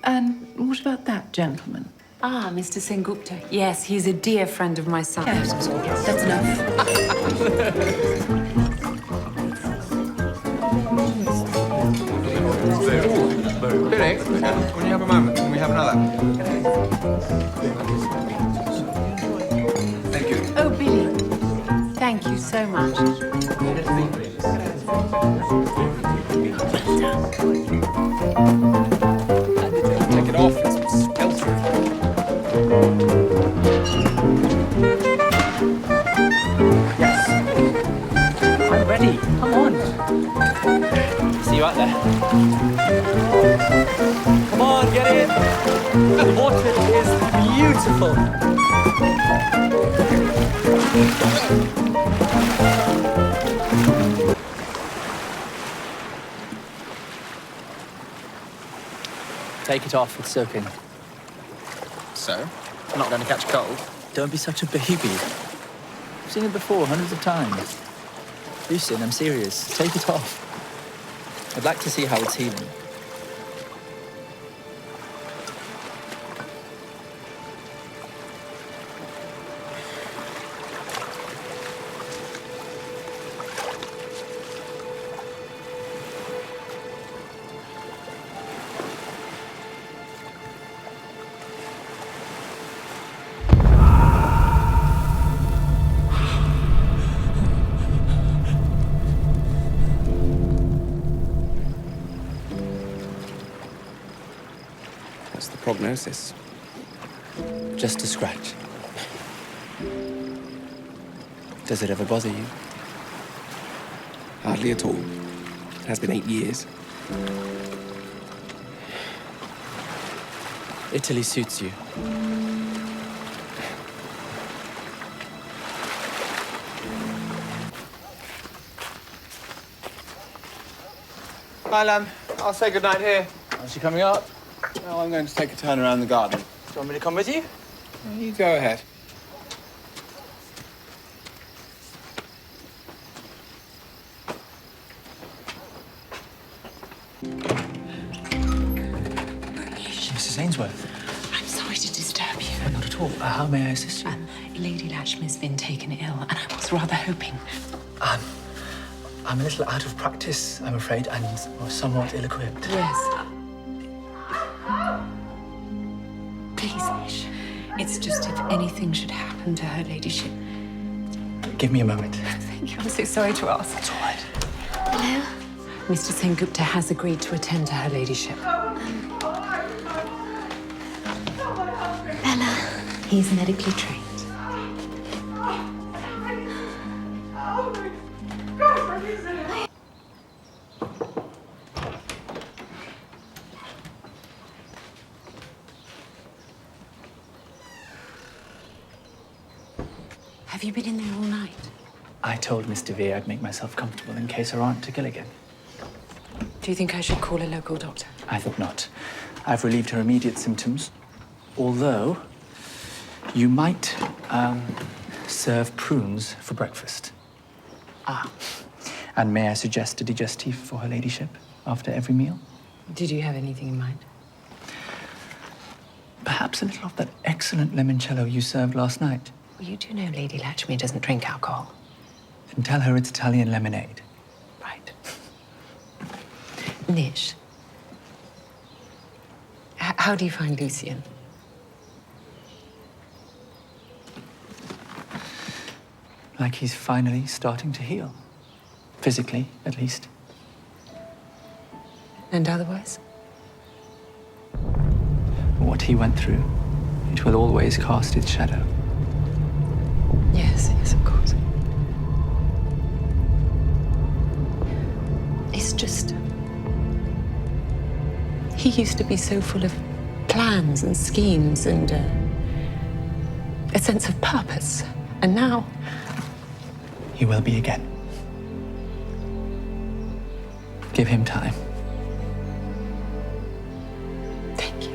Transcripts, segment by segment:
And what about that gentleman? Ah, Mr. Sengupta. Yes, he's a dear friend of my son. Yes, that's enough. Billy, when you have a moment, can we have another? Thank you. Oh, Billy. Thank you so much. Take it off, it's sweltering. Yes. I'm ready. Come on. See you out there. Come on, get in. The water is beautiful. Take it off, it's soaking. So? I'm not going to catch cold. Don't be such a baby. I've seen it before, hundreds of times. Lucian, I'm serious. Take it off. I'd like to see how it's healing. What's the prognosis? Just a scratch. Does it ever bother you? Hardly at all. It has been 8 years. Italy suits you. Hi, Lam. I'll say goodnight here. Is she coming up? No, I'm going to take a turn around the garden. Do you want me to come with you? You go ahead. Mrs. Ainsworth. I'm sorry to disturb you. Not at all. How may I assist you? Lady Lakshmi's been taken ill, and I was rather hoping. I'm a little out of practice, I'm afraid, and somewhat ill-equipped. Yes. Please, Nish. It's just if anything should happen to her ladyship. Give me a moment. Thank you. I'm so sorry to ask. That's all right. Hello? Mr. Sengupta has agreed to attend to her ladyship. Bella. He's medically trained. Have you been in there all night? I told Miss DeVere I'd make myself comfortable in case her aunt took ill again. Do you think I should call a local doctor? I thought not. I've relieved her immediate symptoms, although you might serve prunes for breakfast. Ah. And may I suggest a digestif for her ladyship after every meal? Did you have anything in mind? Perhaps a little of that excellent limoncello you served last night. Well, you do know Lady Lakshmi doesn't drink alcohol. And tell her it's Italian lemonade. Right. Nish, how do you find Lucian? Like he's finally starting to heal. Physically, at least. And otherwise? What he went through, it will always cast its shadow. Yes, yes, of course. It's just... He used to be so full of plans and schemes and a sense of purpose. And now... He will be again. Give him time. Thank you.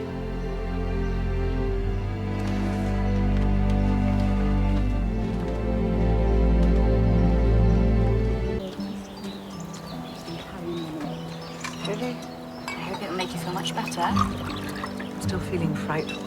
Really? I hope it'll make you feel much better. Still feeling frightful.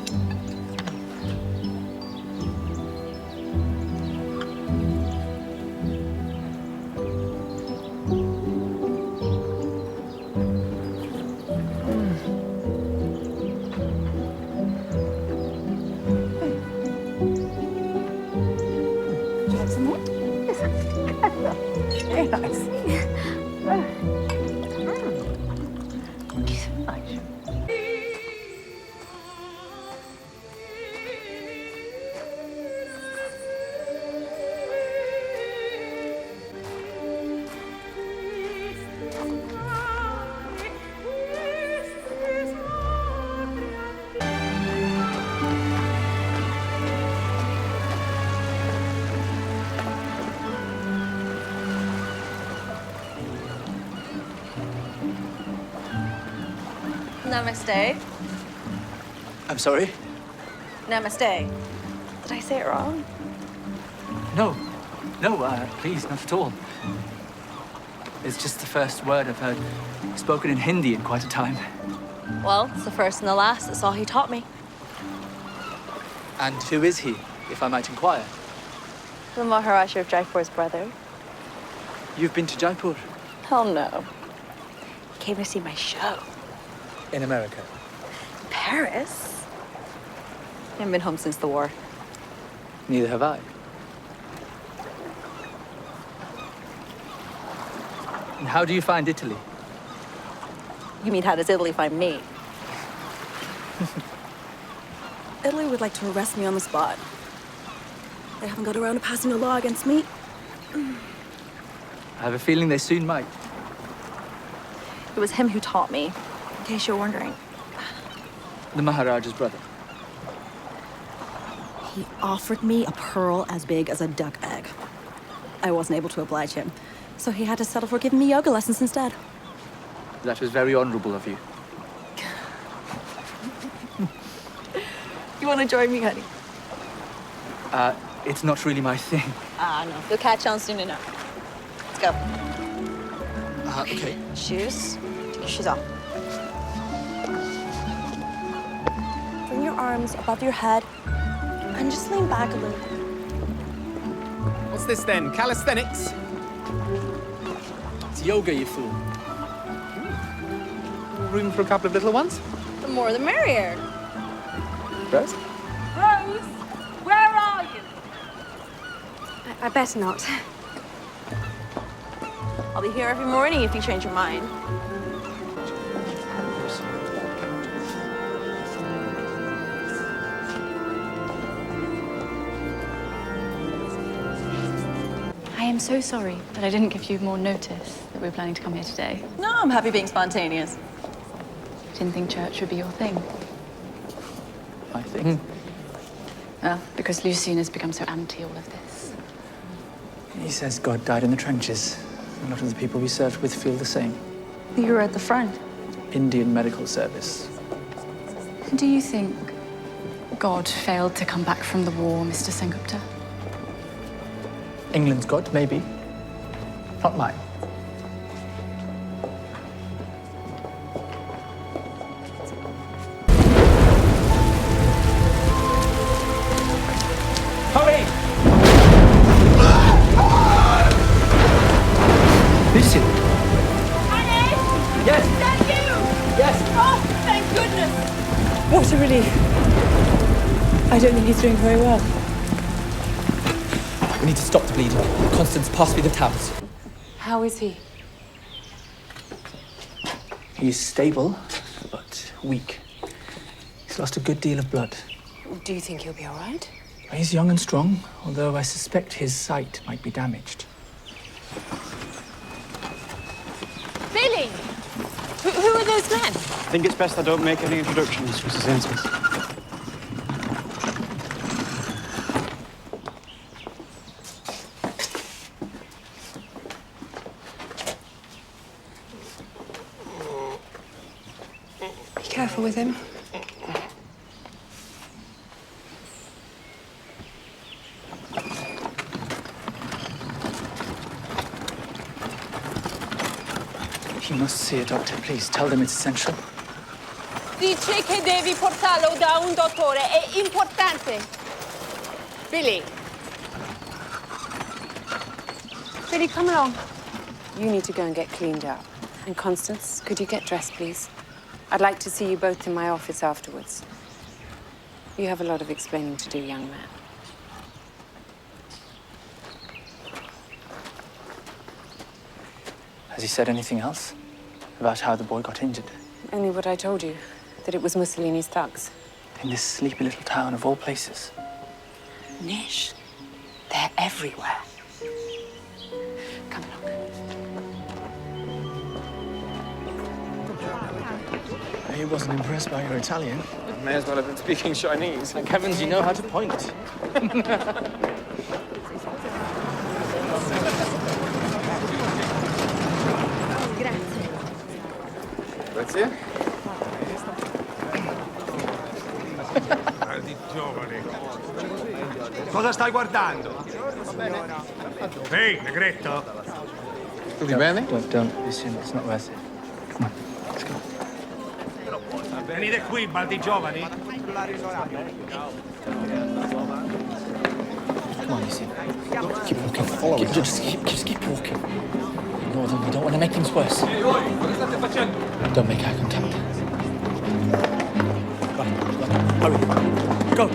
Very nice. Namaste. I'm sorry? Namaste. Did I say it wrong? No. No, please, not at all. It's just the first word I've heard spoken in Hindi in quite a time. Well, it's the first and the last. That's all he taught me. And who is he, if I might inquire? The Maharaja of Jaipur's brother. You've been to Jaipur? Hell no. He came to see my show. In America? Paris? I haven't been home since the war. Neither have I. And how do you find Italy? You mean, how does Italy find me? Italy would like to arrest me on the spot. They haven't got around to passing a law against me. I have a feeling they soon might. It was him who taught me, in case you're wondering. The Maharaja's brother. He offered me a pearl as big as a duck egg. I wasn't able to oblige him, so he had to settle for giving me yoga lessons instead. That was very honorable of you. You want to join me, honey? It's not really my thing. No. You'll catch on soon enough. Let's go. Okay. Shoes. Take your shoes off. Bring your arms above your head and just lean back a little. What's this then? Calisthenics? It's yoga, you fool. Room for a couple of little ones? The more the merrier. Rose? Rose, where are you? I better not. I'll be here every morning if you change your mind. I am so sorry that I didn't give you more notice that we were planning to come here today. No, I'm happy being spontaneous. Didn't think church would be your thing. I think. Well, because Lucien has become so anti all of this. He says God died in the trenches. A lot of the people we served with feel the same. You were at the front. Indian Medical Service. Do you think God failed to come back from the war, Mr. Sengupta? England's God, maybe. Not mine. Hurry! Lucy! Honey! Yes! Is that you? Yes! Oh, thank goodness! What a relief. I don't think he's doing very well. We need to stop the bleeding. Constance, pass me the towels. How is he? He's stable, but weak. He's lost a good deal of blood. Do you think he'll be all right? He's young and strong, although I suspect his sight might be damaged. Billy! Who are those men? I think it's best I don't make any introductions, Mrs. Ainsworth. Be careful with him. He must see a doctor, please. Tell them it's essential. dice che devi portarlo da un dottore. È importante. Billy. Billy, come along. You need to go and get cleaned up. And Constance, could you get dressed, please? I'd like to see you both in my office afterwards. You have a lot of explaining to do, young man. Has he said anything else about how the boy got injured? Only what I told you, that it was Mussolini's thugs. In this sleepy little town of all places. Nish, they're everywhere. Come along. He wasn't impressed by your Italian. May as well have been speaking Chinese. Thank heavens you know how to point. Grazie. Cosa stai guardando? Ehi, negretto! Tutti bene? Don't listen, it's not worth it. Come on, let's go. Venite qui, baldi giovani. Come on, Lucy. Keep walking. Just keep walking. Ignore them, we don't want to make things worse. Don't make eye contact. Hurry. Go.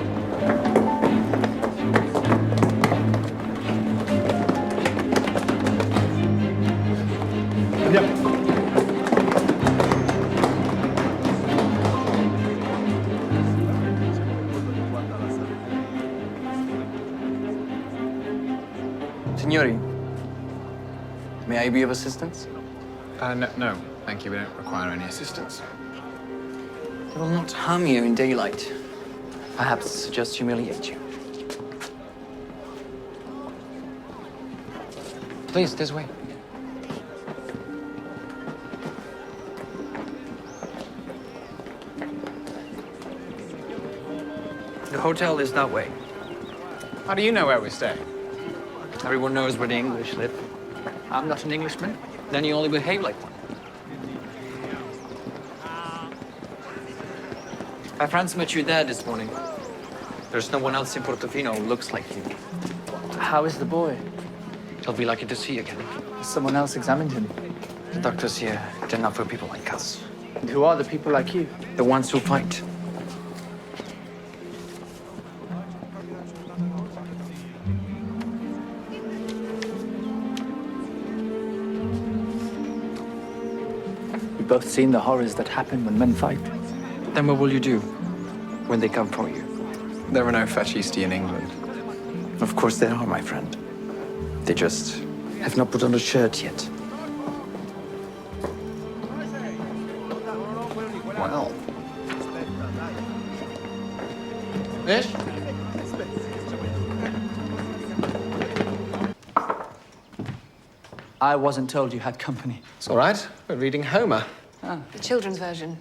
Andiamo. Signori, may I be of assistance? No, thank you. We don't require any assistance. They will not harm you in daylight. Perhaps just humiliate you. Please, this way. The hotel is that way. How do you know where we're staying? Everyone knows where the English live. I'm not an Englishman. Then you only behave like one. My friends met you there this morning. There's no one else in Portofino who looks like you. How is the boy? He'll be lucky to see you again. Has someone else examined him? The doctors here, they're not for people like us. And who are the people like you? The ones who fight. We've both seen the horrors that happen when men fight. Then what will you do when they come for you? There are no fascisti in England. Of course there are, my friend. They just have not put on a shirt yet. Well. Ish? I wasn't told you had company. It's all right. We're reading Homer. The children's version.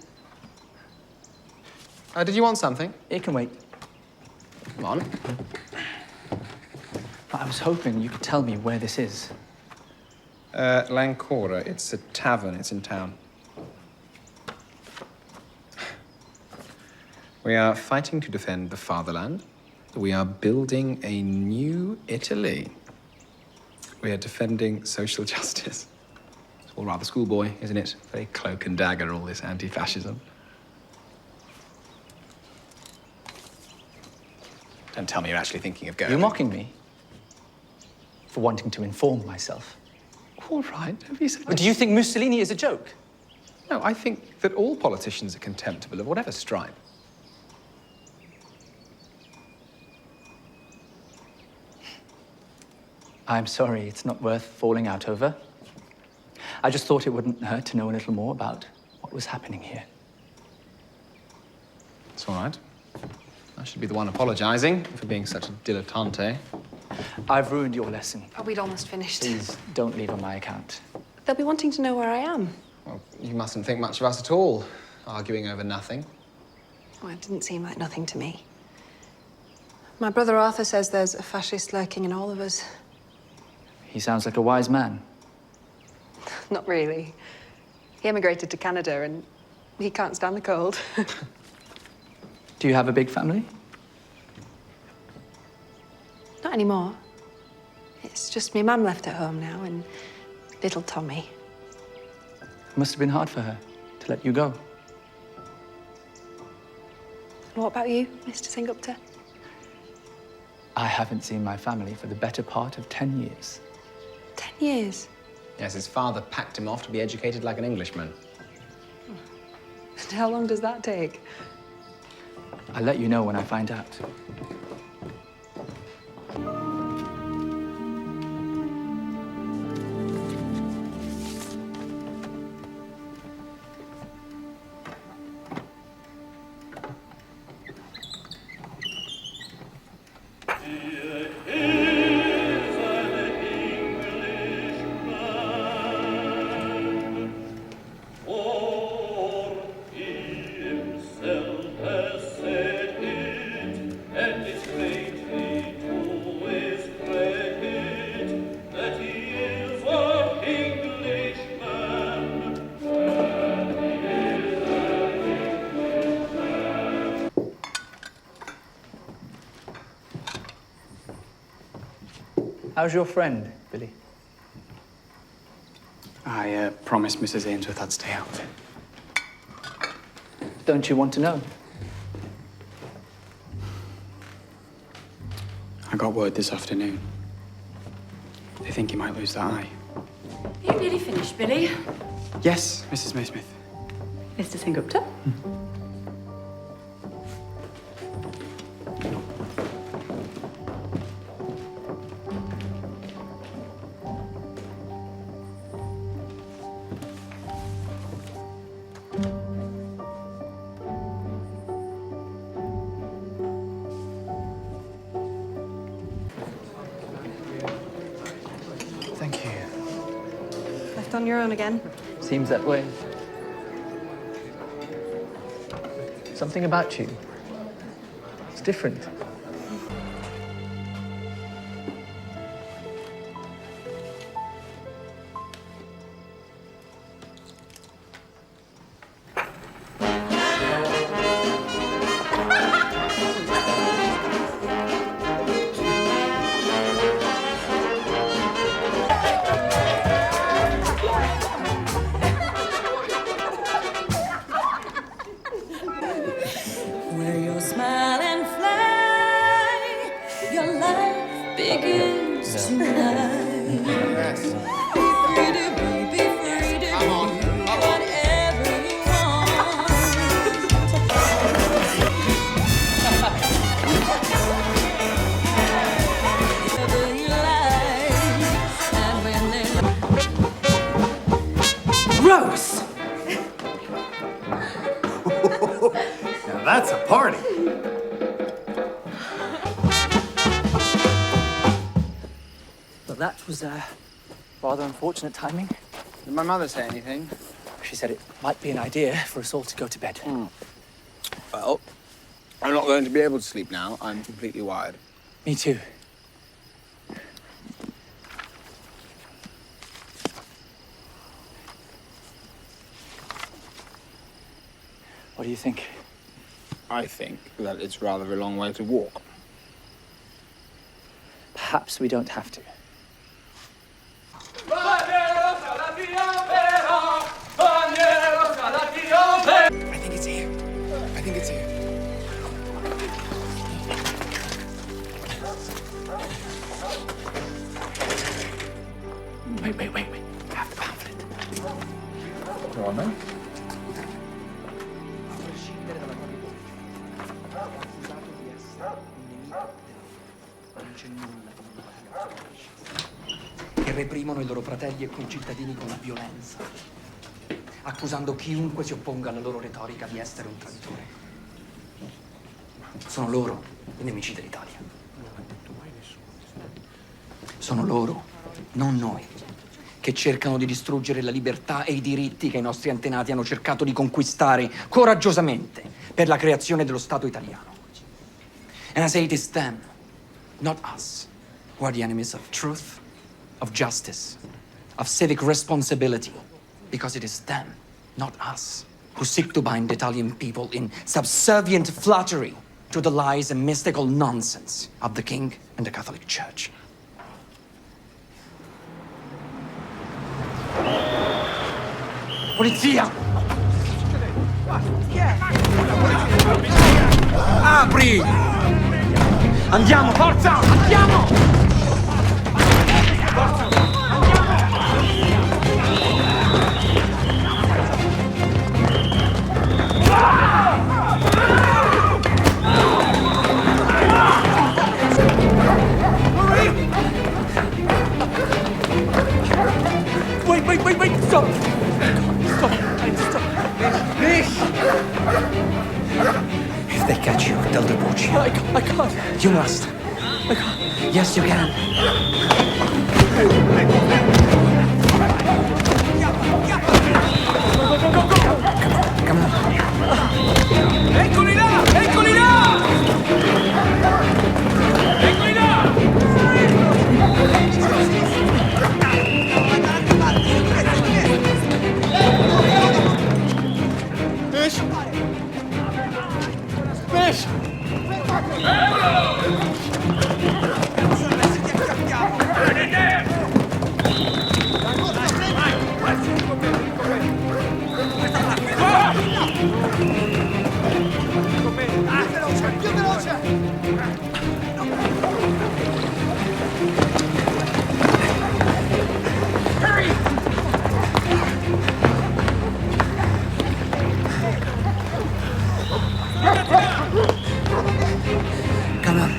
Did you want something? It can wait. Come on. I was hoping you could tell me where this is. Lancora. It's a tavern. It's in town. We are fighting to defend the fatherland. We are building a new Italy. We are defending social justice. It's all rather schoolboy, isn't it? Very cloak and dagger, all this anti-fascism. Don't tell me you're actually thinking of going. You're mocking me for wanting to inform myself. All right, don't be so... But do you think Mussolini is a joke? No, I think that all politicians are contemptible of whatever stripe. I'm sorry, it's not worth falling out over. I just thought it wouldn't hurt to know a little more about what was happening here. It's all right. I should be the one apologizing for being such a dilettante. I've ruined your lesson. Oh, we'd almost finished. Please don't leave on my account. They'll be wanting to know where I am. Well, you mustn't think much of us at all, arguing over nothing. Well, it didn't seem like nothing to me. My brother Arthur says there's a fascist lurking in all of us. He sounds like a wise man. Not really. He emigrated to Canada and He can't stand the cold. Do you have a big family? Not anymore. It's just me mum left at home now and little Tommy. It must have been hard for her to let you go. And what about you, Mr. Singupta? I haven't seen my family for the better part of 10 years. 10 years? Yes, his father packed him off to be educated like an Englishman. And how long does that take? I'll let you know when I find out. How's your friend, Billy? I promised Mrs. Ainsworth I'd stay out. Don't you want to know? I got word this afternoon. They think he might lose that eye. Are you nearly finished, Billy? Yes, Mrs. Maysmith. Mr. Singupta? Thank you. Left on your own again? Seems that way. Something about you. It's different. Where your smile and fly, your life begins tonight. Be free to be free to do whatever you want. Whatever you like, and when there's Gross! Now that's a party. Well, that was rather unfortunate timing. Did my mother say anything? She said it might be an idea for us all to go to bed. Well, I'm not going to be able to sleep now. I'm completely wired. Me too. What do you think? I think that it's rather a long way to walk. Perhaps we don't have to. I think it's here. I think it's here. Wait. I have the pamphlet. Go on, then. Che reprimono i loro fratelli e concittadini con la violenza, accusando chiunque si opponga alla loro retorica di essere un traditore. Sono loro i nemici dell'Italia. Sono loro, non noi, che cercano di distruggere la libertà e i diritti che i nostri antenati hanno cercato di conquistare coraggiosamente per la creazione dello Stato italiano. And I say it is them, not us, who are the enemies of truth, of justice, of civic responsibility, because it is them, not us, who seek to bind Italian people in subservient flattery to the lies and mystical nonsense of the King and the Catholic Church. Polizia! Apri! Andiamo, forza! Andiamo! Wait, stop! Stop, stop. Mish! If they catch you, they'll deport you. I can't. You must. I can't. Yes, you can. Come on. Eccoli là! Eccoli là! Eccoli là! Mish! Mish! Come on.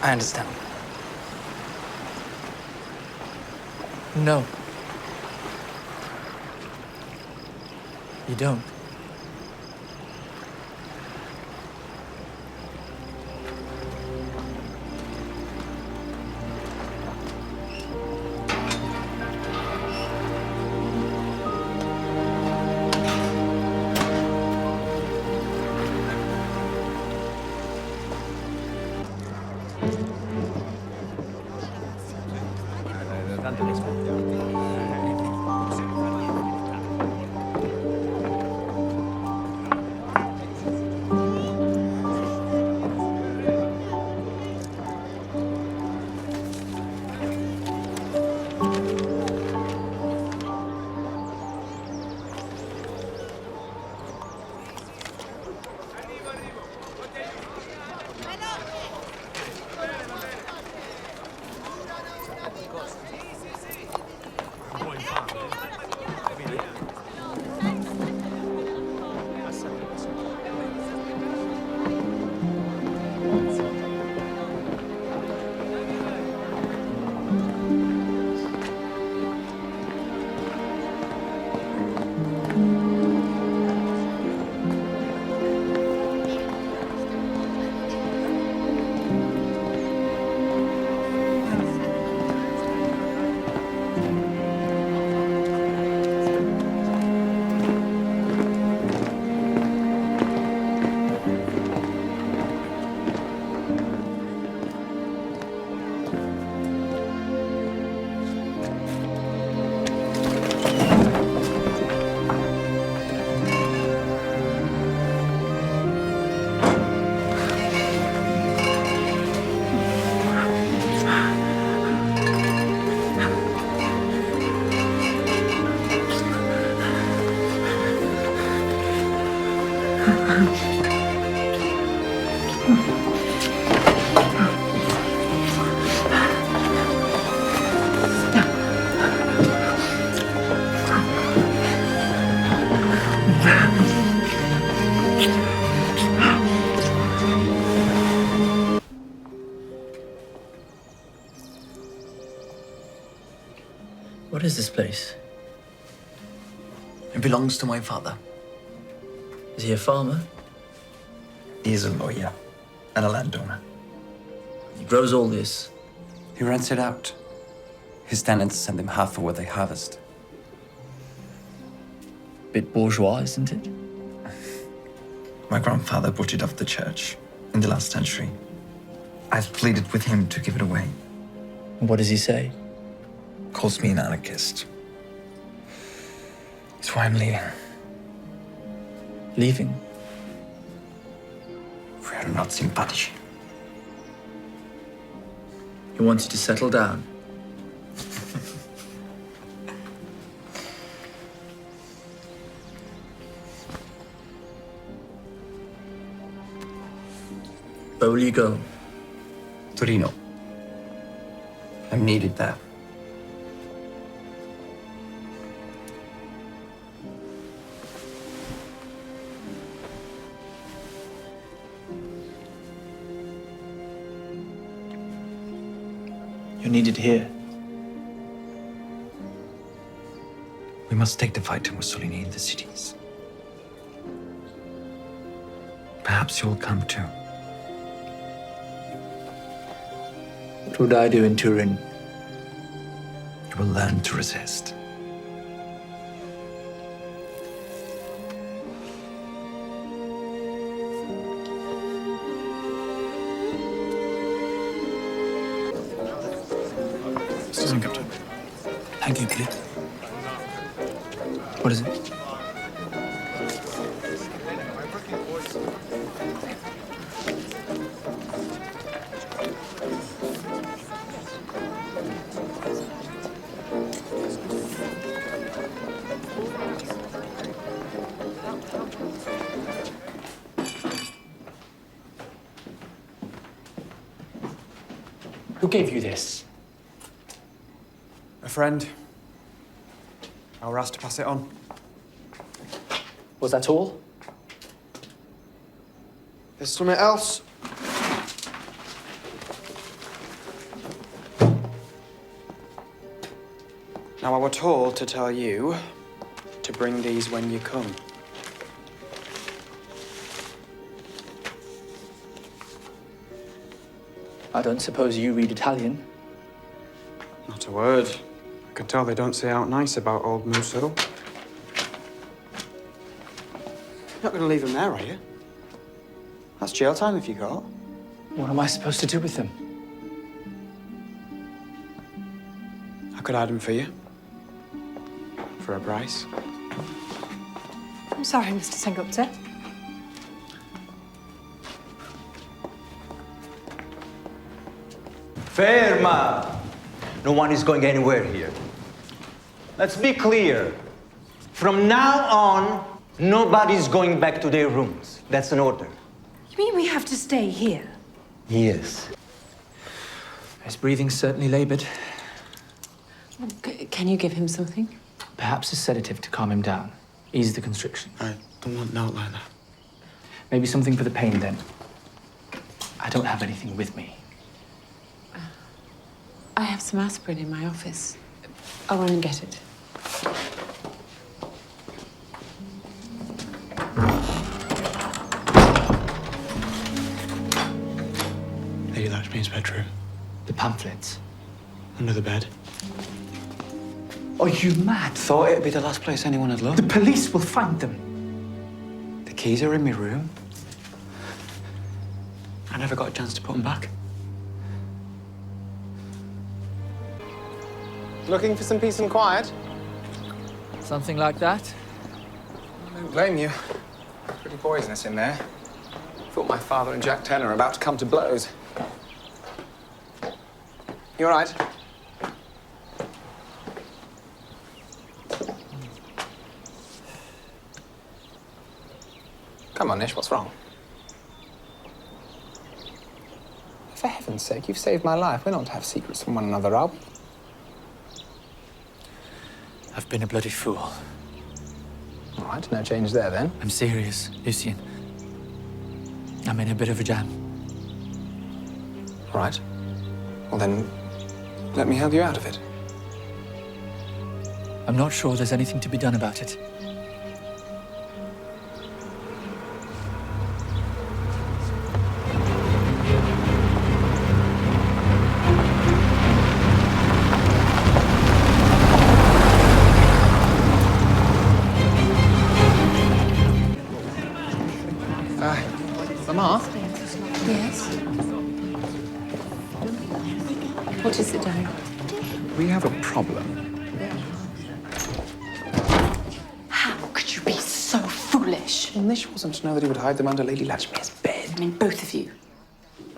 I understand. No. You don't. What is this place? It belongs to my father. Is he a farmer? He is a lawyer and a landowner. He grows all this. He rents it out. His tenants send him half of what they harvest. Bit bourgeois, isn't it? My grandfather bought it off the church in the last century. I've pleaded with him to give it away. What does he say? Calls me an anarchist. That's why I'm leaving. Leaving? We are not simpatici. He wants you to settle down. Where will you go? Torino. I'm needed there. You're needed here. We must take the fight to Mussolini in the cities. Perhaps you'll come too. What would I do in Turin? You will learn to resist. Mr. Captain. Thank you, please. What is it? Who gave you this? A friend. I were asked to pass it on. Was that all? There's something else. Now, I were told to tell you to bring these when you come. I don't suppose you read Italian? Not a word. I could tell they don't say out nice about old Musso. You're not going to leave them there, are you? That's jail time if you got. What am I supposed to do with them? I could hide them for you. For a price. I'm sorry, Mr. Sengupta. Ferma! No one is going anywhere here. Let's be clear. From now on, nobody's going back to their rooms. That's an order. You mean we have to stay here? Yes. His breathing's certainly labored. Can you give him something? Perhaps a sedative to calm him down. Ease the constriction. I don't want no like that. Maybe something for the pain, then. I don't have anything with me. I have some aspirin in my office. I'll run and get it. Lady Lakshmi's bedroom. The pamphlets. Under the bed. Are you mad? Thought it'd be the last place anyone had looked. The police will find them. The keys are in my room. I never got a chance to put them back. Looking for some peace and quiet? Something like that? I don't blame you. Pretty poisonous in there. Thought my father and Jack Tanner were about to come to blows. You all right? Come on, Nish, what's wrong? For heaven's sake, you've saved my life. We're not to have secrets from one another, are we? I've been a bloody fool. All right, no change there, then. I'm serious, Lucien. I'm in a bit of a jam. All right. Well, then, let me help you out of it. I'm not sure there's anything to be done about it. Mama? Yes? What is it, darling? We have a problem. How could you be so foolish? Well, Nish wasn't to know that he would hide them under Lady Latchmere's bed. I mean, both of you.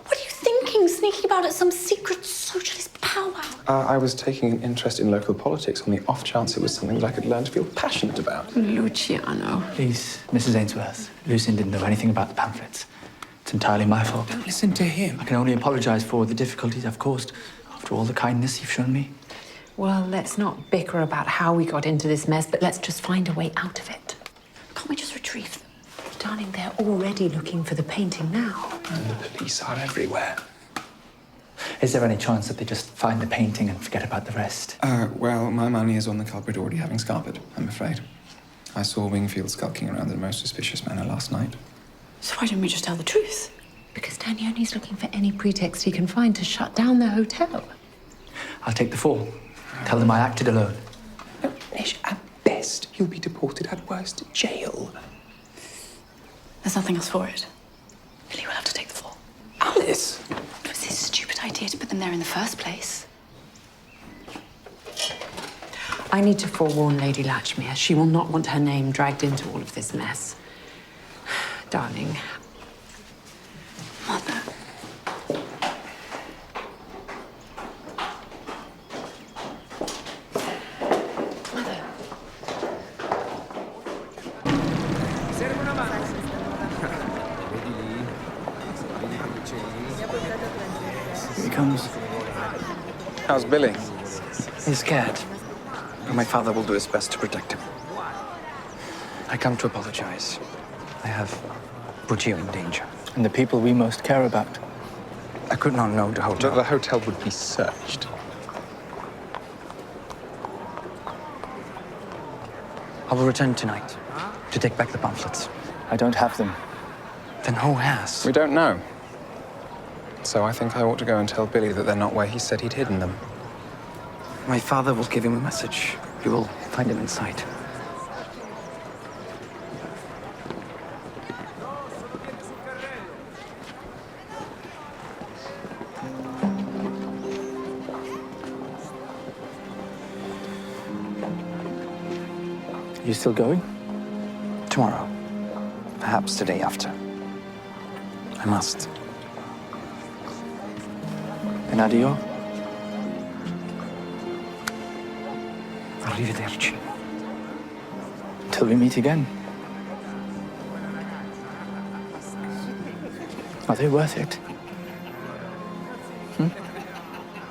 What are you thinking? Sneaking about at some secret socialist powwow? I was taking an interest in local politics on the off chance it was something that I could learn to feel passionate about. Luciano. Please, Mrs. Ainsworth. Lucian didn't know anything about the pamphlets. It's entirely my fault. Don't listen to him. I can only apologize for the difficulties I've caused after all the kindness you've shown me. Well, let's not bicker about how we got into this mess, but let's just find a way out of it. Can't we just retrieve them? Darling, they're already looking for the painting now. And the police are everywhere. Is there any chance that they just find the painting and forget about the rest? Well, my money is on the culprit already having scarpered, I'm afraid. I saw Wingfield skulking around in a most suspicious manner last night. So why don't we just tell the truth? Because Danioni's looking for any pretext he can find to shut down the hotel. I'll take the fall. Tell them I acted alone. No, Nish, at best, you'll be deported, at worst, jail. There's nothing else for it. Billy will have to take the fall. Alice! It was his stupid idea to put them there in the first place. I need to forewarn Lady Latchmere. She will not want her name dragged into all of this mess. Darling. Mother. Mother. Here he comes. How's Billy? He's scared. But my father will do his best to protect him. I come to apologize. I have put you in danger. And the people we most care about. I could not know the hotel. The hotel would be searched. I will return tonight to take back the pamphlets. I don't have them. Then who has? We don't know. So I think I ought to go and tell Billy that they're not where he said he'd hidden them. My father will give him a message. You will find him inside. You still going? Tomorrow. Perhaps the day after. I must. And addio? Arrivederci. Till we meet again. Are they worth it?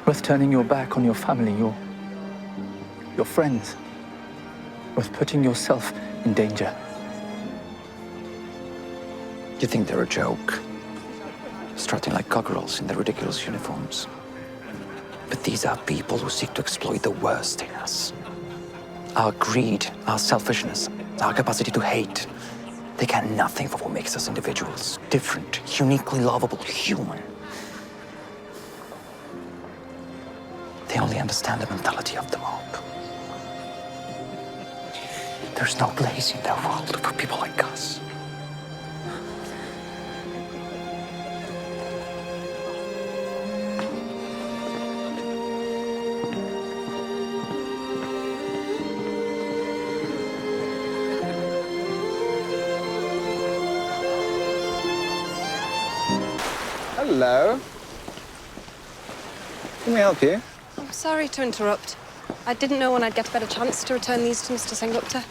Worth turning your back on your family, your friends? Worth putting yourself in danger? You think they're a joke? Strutting like cockerels in their ridiculous uniforms. But these are people who seek to exploit the worst in us. Our greed, our selfishness, our capacity to hate. They care nothing for what makes us individuals. Different, uniquely lovable, human. They only understand the mentality of the mob. There's no place in their world for people like us. Hello. Can we help you? I'm sorry to interrupt. I didn't know when I'd get a better chance to return these to Mr. Sengupta.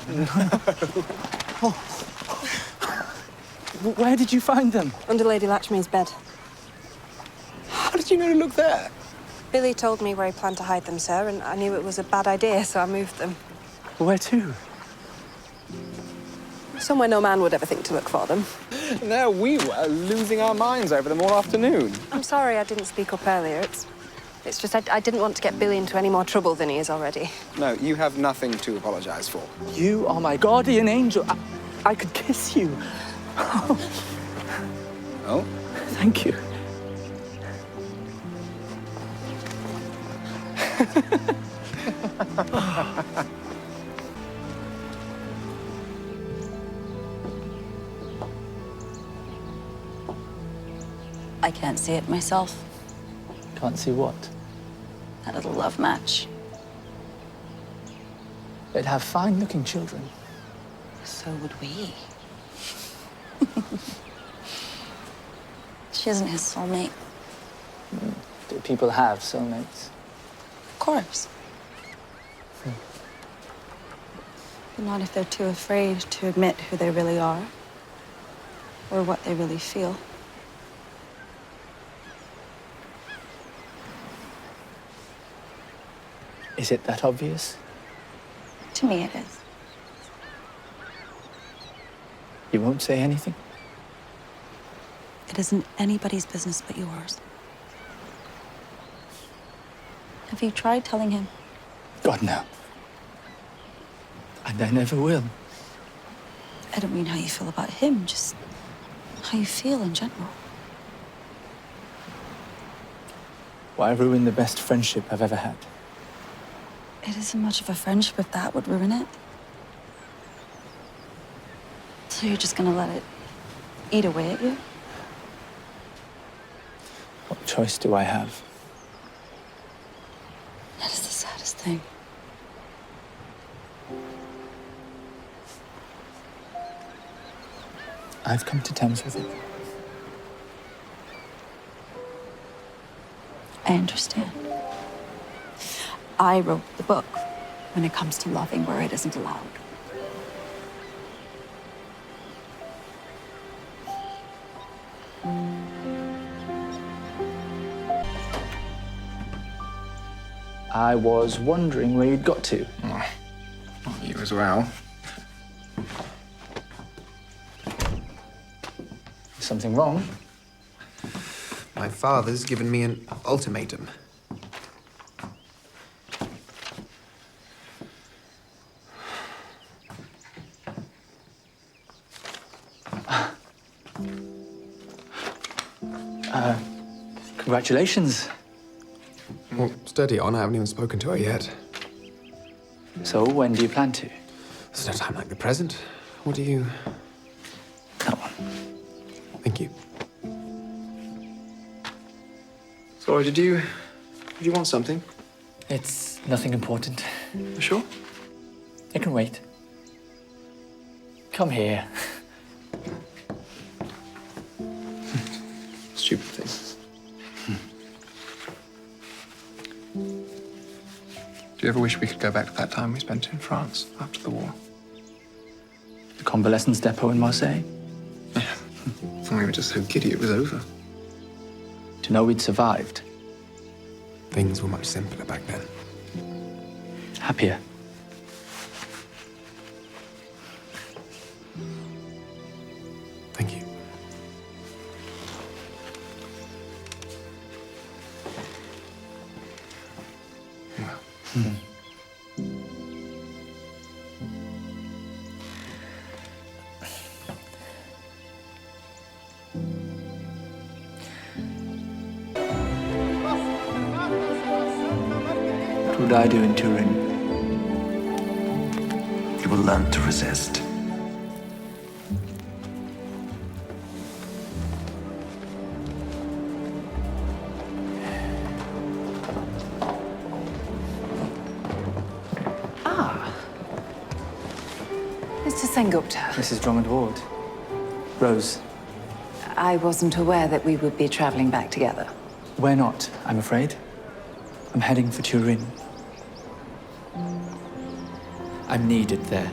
Where did you find them? Under Lady Latchmere's bed. How did you know to look there? Billy told me where he planned to hide them, sir, and I knew it was a bad idea, so I moved them. Where to? Somewhere no man would ever think to look for them. There we were, losing our minds over them all afternoon. I'm sorry I didn't speak up earlier. It's just I didn't want to get Billy into any more trouble than he is already. No, you have nothing to apologize for. You are my guardian angel. I could kiss you. Oh? Thank you. I can't see it myself. Can't see what? That little love match. They'd have fine-looking children. So would we. She isn't his soulmate. Do people have soulmates? Of course. But not if they're too afraid to admit who they really are or what they really feel. Is it that obvious? To me, it is. You won't say anything? It isn't anybody's business but yours. Have you tried telling him? God, no. And I never will. I don't mean how you feel about him, just how you feel in general. Why ruin the best friendship I've ever had? It isn't much of a friendship if that would ruin it. So you're just gonna let it eat away at you? What choice do I have? That is the saddest thing. I've come to terms with it. I understand. I wrote the book when it comes to loving where it isn't allowed. I was wondering where you'd got to. Oh, you as well. Something wrong? My father's given me an ultimatum. Congratulations. Well, steady on. I haven't even spoken to her yet. So, when do you plan to? There's no time like the present. What do you... Come on. Thank you. Sorry, did you want something? It's nothing important. You sure? It can wait. Come here. Stupid thing. Do you ever wish we could go back to that time we spent in France after the war? The convalescence depot in Marseille? Yeah. We were just so giddy it was over. To know we'd survived. Things were much simpler back then. Happier. Thank you. Well. What would I do in Turin? You will learn to resist. Mr. Sengupta. Mrs. Drummond Ward. Rose. I wasn't aware that we would be traveling back together. We're not, I'm afraid. I'm heading for Turin. I'm needed there.